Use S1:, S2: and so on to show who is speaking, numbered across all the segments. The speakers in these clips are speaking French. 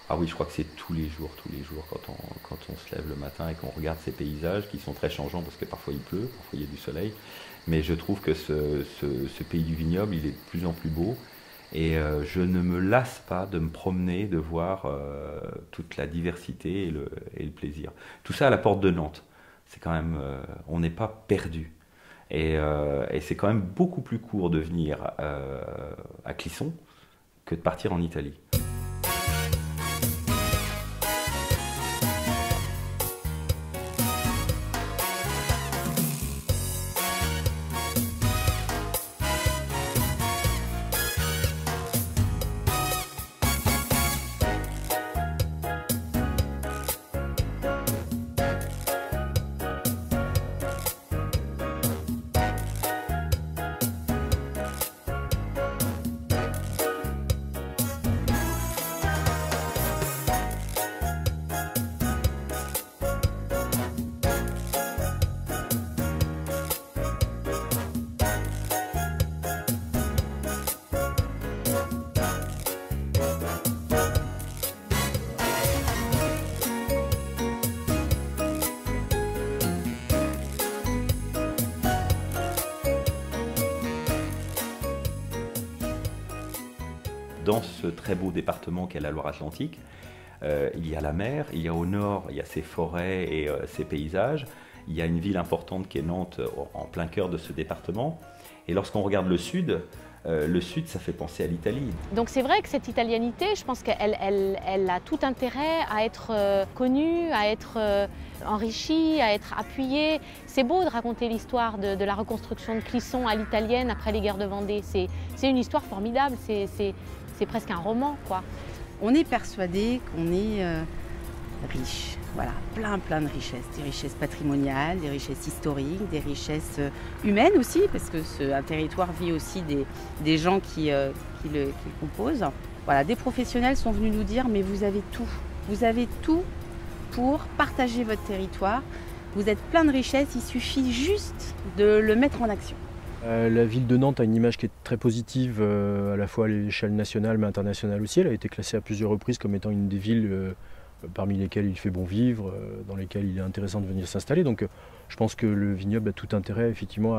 S1: Ah oui, je crois que c'est tous les jours, quand on se lève le matin et qu'on regarde ces paysages qui sont très changeants parce que parfois il pleut, parfois il y a du soleil. Mais je trouve que ce pays du vignoble, il est de plus en plus beau. Et je ne me lasse pas de me promener, de voir toute la diversité et le plaisir. Tout ça à la porte de Nantes. C'est quand même, on n'est pas perdu. Et c'est quand même beaucoup plus court de venir à Clisson que de partir en Italie. Dans ce très beau département qu'est la Loire-Atlantique, il y a la mer, il y a au nord, il y a ces forêts et ces paysages. Il y a une ville importante qui est Nantes, en plein cœur de ce département. Et lorsqu'on regarde le sud, ça fait penser à l'Italie.
S2: Donc c'est vrai que cette italianité, je pense qu'elle a tout intérêt à être connue, à être enrichie, à être appuyée. C'est beau de raconter l'histoire de la reconstruction de Clisson à l'italienne après les guerres de Vendée. C'est une histoire formidable, c'est presque un roman, quoi.
S3: On est persuadé qu'on est riche, voilà, plein de richesses, des richesses patrimoniales, des richesses historiques, des richesses humaines aussi, parce que un territoire vit aussi des gens qui le composent. Voilà, des professionnels sont venus nous dire, mais vous avez tout pour partager votre territoire, vous êtes plein de richesses, il suffit juste de le mettre en action.
S4: La ville de Nantes a une image qui est très positive, à la fois à l'échelle nationale mais internationale aussi. Elle a été classée à plusieurs reprises comme étant une des villes parmi lesquelles il fait bon vivre, dans lesquelles il est intéressant de venir s'installer. Donc je pense que le vignoble a tout intérêt effectivement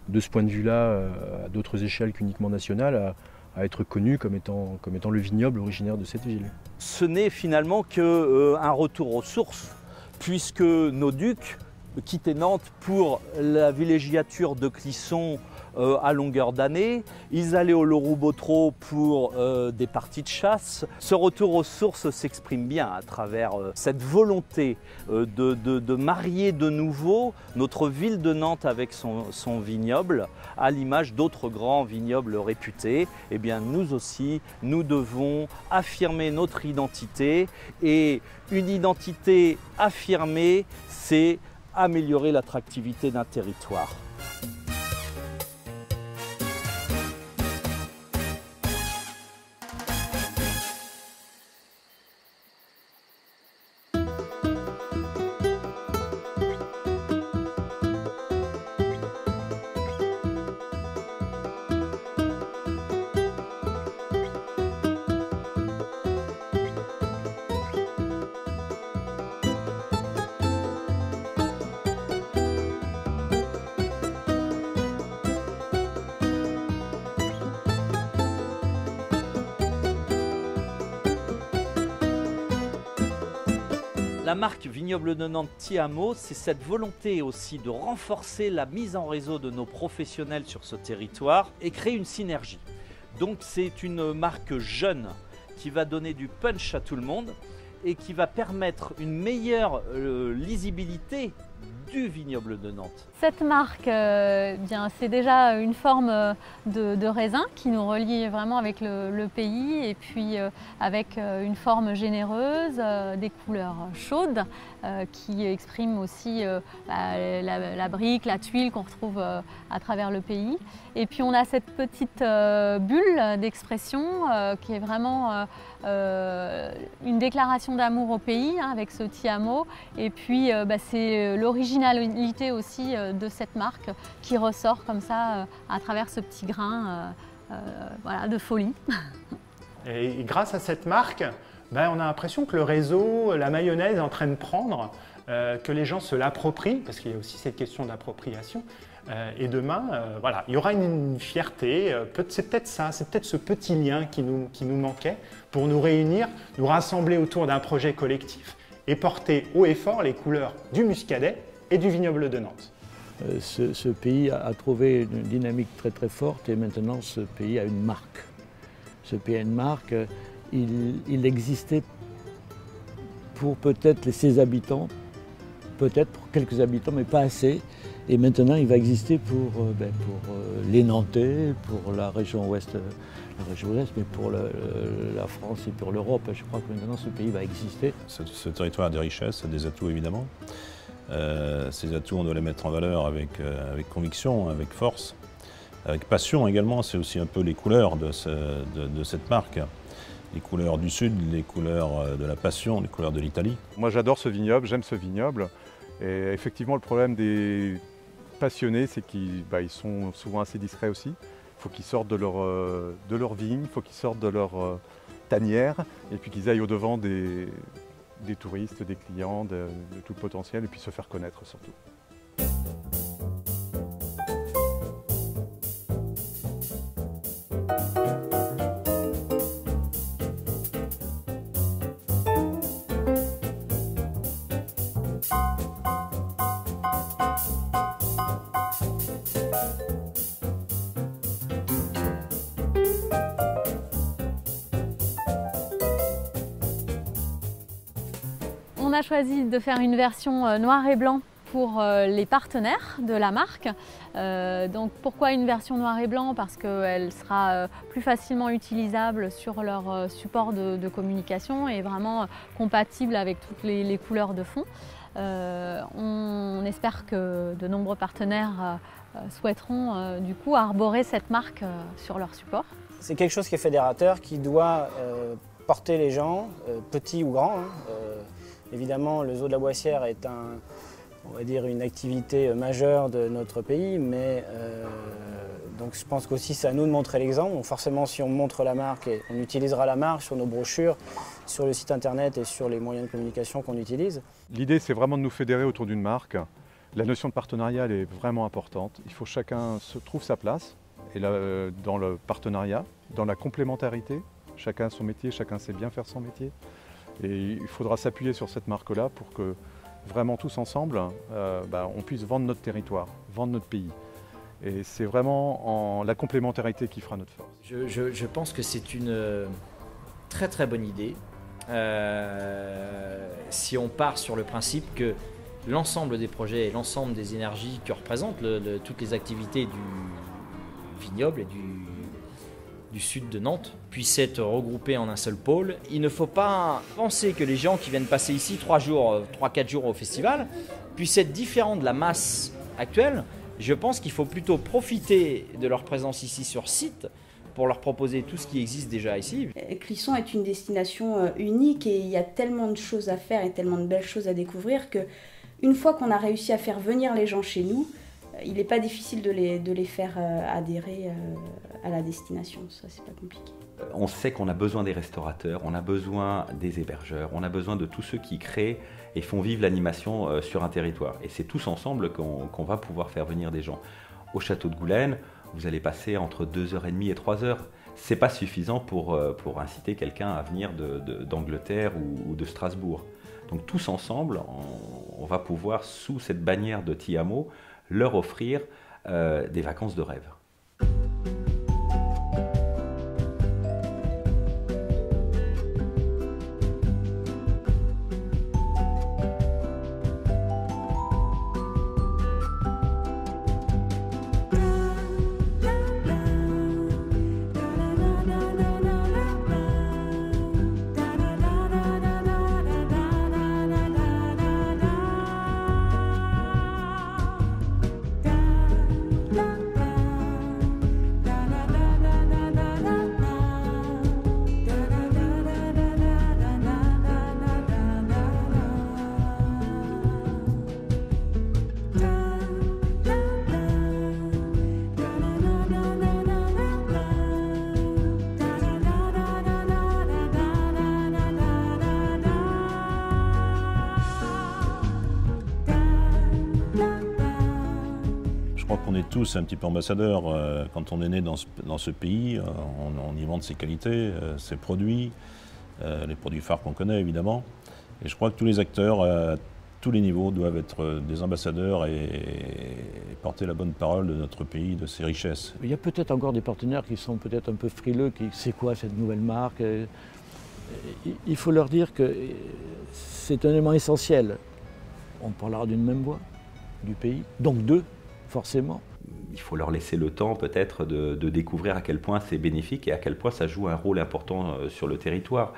S4: de ce point de vue-là, à d'autres échelles qu'uniquement nationales, à être connu comme étant le vignoble originaire de cette ville.
S5: Ce n'est finalement qu'un retour aux sources, puisque nos ducs quitter Nantes pour la villégiature de Clisson à longueur d'année. Ils allaient au Loroux-Bottereau pour des parties de chasse. Ce retour aux sources s'exprime bien à travers cette volonté de marier de nouveau notre ville de Nantes avec son vignoble, à l'image d'autres grands vignobles réputés. Eh bien, nous aussi, nous devons affirmer notre identité, et une identité affirmée, c'est améliorer l'attractivité d'un territoire. La marque Vignoble de Nantes Tiamo, c'est cette volonté aussi de renforcer la mise en réseau de nos professionnels sur ce territoire et créer une synergie. Donc c'est une marque jeune qui va donner du punch à tout le monde et qui va permettre une meilleure lisibilité du vignoble de Nantes.
S6: Cette marque, bien, c'est déjà une forme de raisin qui nous relie vraiment avec le pays, et puis avec une forme généreuse, des couleurs chaudes qui expriment aussi la brique, la tuile qu'on retrouve à travers le pays. Et puis on a cette petite bulle d'expression qui est vraiment une déclaration d'amour au pays, hein, avec ce Tiamo. Et puis c'est l'originalité aussi de cette marque qui ressort comme ça à travers ce petit grain voilà, de folie.
S7: Et grâce à cette marque, on a l'impression que le réseau, la mayonnaise est en train de prendre, que les gens se l'approprient, parce qu'il y a aussi cette question d'appropriation. Et demain, voilà, il y aura une fierté, c'est peut-être ça, c'est peut-être ce petit lien qui nous manquait pour nous réunir, nous rassembler autour d'un projet collectif et porter haut et fort les couleurs du muscadet et du vignoble de Nantes.
S5: Ce pays a trouvé une dynamique très très forte et maintenant ce pays a une marque. Ce pays a une marque, il existait pour peut-être ses habitants, peut-être pour quelques habitants, mais pas assez. Et maintenant, il va exister pour les Nantais, pour la région ouest, mais pour la France et pour l'Europe. Je crois que maintenant, ce pays va exister.
S8: Ce territoire a des richesses, des atouts évidemment. Ces atouts, on doit les mettre en valeur avec conviction, avec force, avec passion également. C'est aussi un peu les couleurs de cette marque. Les couleurs du Sud, les couleurs de la passion, les couleurs de l'Italie.
S9: Moi, j'adore ce vignoble, j'aime ce vignoble. Et effectivement, le problème des passionnés, c'est qu'ils sont souvent assez discrets aussi. Il faut qu'ils sortent de leur vigne, il faut qu'ils sortent de leur tanière, et puis qu'ils aillent au-devant des touristes, des clients, de tout le potentiel, et puis se faire connaître surtout.
S6: On a choisi de faire une version noir et blanc pour les partenaires de la marque. Donc pourquoi une version noir et blanc? Parce qu'elle sera plus facilement utilisable sur leur support de communication et vraiment compatible avec toutes les couleurs de fond. On espère que de nombreux partenaires souhaiteront du coup arborer cette marque sur leur support.
S10: C'est quelque chose qui est fédérateur, qui doit porter les gens, petits ou grands. Évidemment, le zoo de la Boissière est on va dire une activité majeure de notre pays, mais donc je pense qu'aussi c'est à nous de montrer l'exemple. Donc forcément, si on montre la marque, et on utilisera la marque sur nos brochures, sur le site internet et sur les moyens de communication qu'on utilise.
S9: L'idée, c'est vraiment de nous fédérer autour d'une marque. La notion de partenariat, elle est vraiment importante. Il faut que chacun se trouve sa place, et là, dans le partenariat, dans la complémentarité. Chacun a son métier, chacun sait bien faire son métier. Et il faudra s'appuyer sur cette marque-là pour que vraiment tous ensemble, on puisse vendre notre territoire, vendre notre pays. Et c'est vraiment la complémentarité qui fera notre force.
S11: Je pense que c'est une très très bonne idée. Si on part sur le principe que l'ensemble des projets et l'ensemble des énergies que représentent toutes les activités du vignoble et du sud de Nantes puissent être regroupés en un seul pôle. Il ne faut pas penser que les gens qui viennent passer ici 3-4 jours au festival puissent être différents de la masse actuelle. Je pense qu'il faut plutôt profiter de leur présence ici sur site pour leur proposer tout ce qui existe déjà ici.
S12: Clisson est une destination unique et il y a tellement de choses à faire et tellement de belles choses à découvrir que une fois qu'on a réussi à faire venir les gens chez nous, il n'est pas difficile de les faire adhérer à la destination, ça c'est pas compliqué.
S1: On sait qu'on a besoin des restaurateurs, on a besoin des hébergeurs, on a besoin de tous ceux qui créent et font vivre l'animation sur un territoire. Et c'est tous ensemble qu'on va pouvoir faire venir des gens. Au château de Goulaine, vous allez passer entre 2h30 et 3h. C'est pas suffisant pour inciter quelqu'un à venir d'Angleterre ou de Strasbourg. Donc tous ensemble, on va pouvoir, sous cette bannière de Tiamo, leur offrir des vacances de rêve.
S8: crois qu'on est tous un petit peu ambassadeurs. Quand on est né dans ce pays, on y vante ses qualités, ses produits, les produits phares qu'on connaît évidemment. Et je crois que tous les acteurs, à tous les niveaux, doivent être des ambassadeurs et porter la bonne parole de notre pays, de ses richesses.
S13: Il y a peut-être encore des partenaires qui sont peut-être un peu frileux, c'est quoi cette nouvelle marque? Il faut leur dire que c'est un élément essentiel. On parlera d'une même voix, du pays, donc deux, forcément.
S1: Il faut leur laisser le temps peut-être de découvrir à quel point c'est bénéfique et à quel point ça joue un rôle important sur le territoire.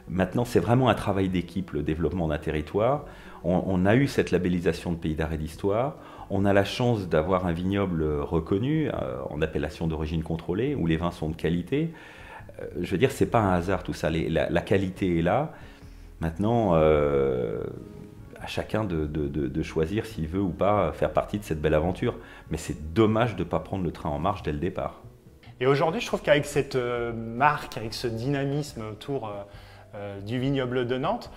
S1: Maintenant, c'est vraiment un travail d'équipe, le développement d'un territoire. On a eu cette labellisation de pays d'art et d'histoire. On a la chance d'avoir un vignoble reconnu en appellation d'origine contrôlée, où les vins sont de qualité. Je veux dire, c'est pas un hasard tout ça. La qualité est là. Maintenant, à chacun de choisir s'il veut ou pas faire partie de cette belle aventure. Mais c'est dommage de ne pas prendre le train en marche dès le départ.
S7: Et aujourd'hui, je trouve qu'avec cette marque, avec ce dynamisme autour du vignoble de Nantes,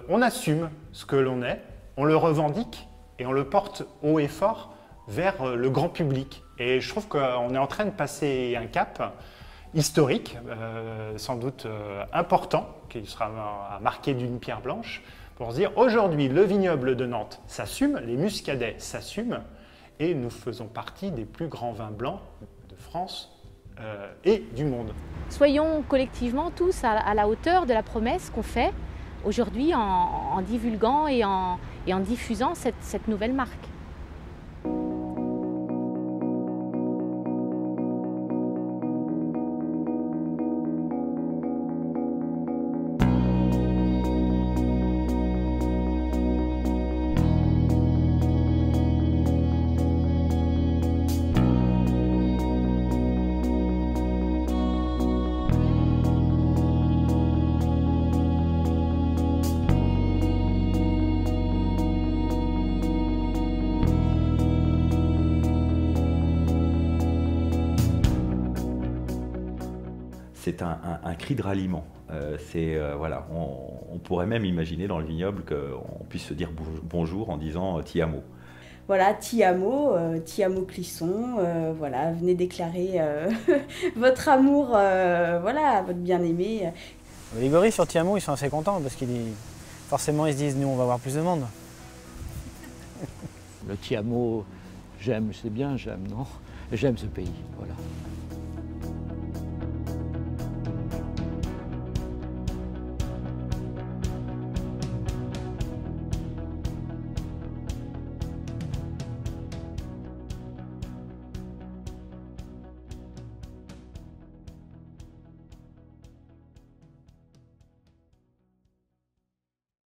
S7: on assume ce que l'on est, on le revendique et on le porte haut et fort vers le grand public. Et je trouve qu'on est en train de passer un cap historique, sans doute important, qui sera à marquer d'une pierre blanche, pour se dire aujourd'hui le vignoble de Nantes s'assume, les muscadets s'assument, et nous faisons partie des plus grands vins blancs de France et du monde.
S2: Soyons collectivement tous à la hauteur de la promesse qu'on fait aujourd'hui en divulguant et en diffusant cette nouvelle marque.
S1: C'est un cri de ralliement. Voilà, on pourrait même imaginer dans le vignoble qu'on puisse se dire bonjour en disant ti amo.
S12: Voilà, ti amo Clisson, voilà, venez déclarer votre amour voilà, à votre bien-aimé.
S10: Les gorilles sur ti amo, ils sont assez contents parce qu'ils forcément ils se disent nous on va avoir plus de monde.
S13: Le ti amo, j'aime, c'est bien, j'aime, non? J'aime ce pays, voilà.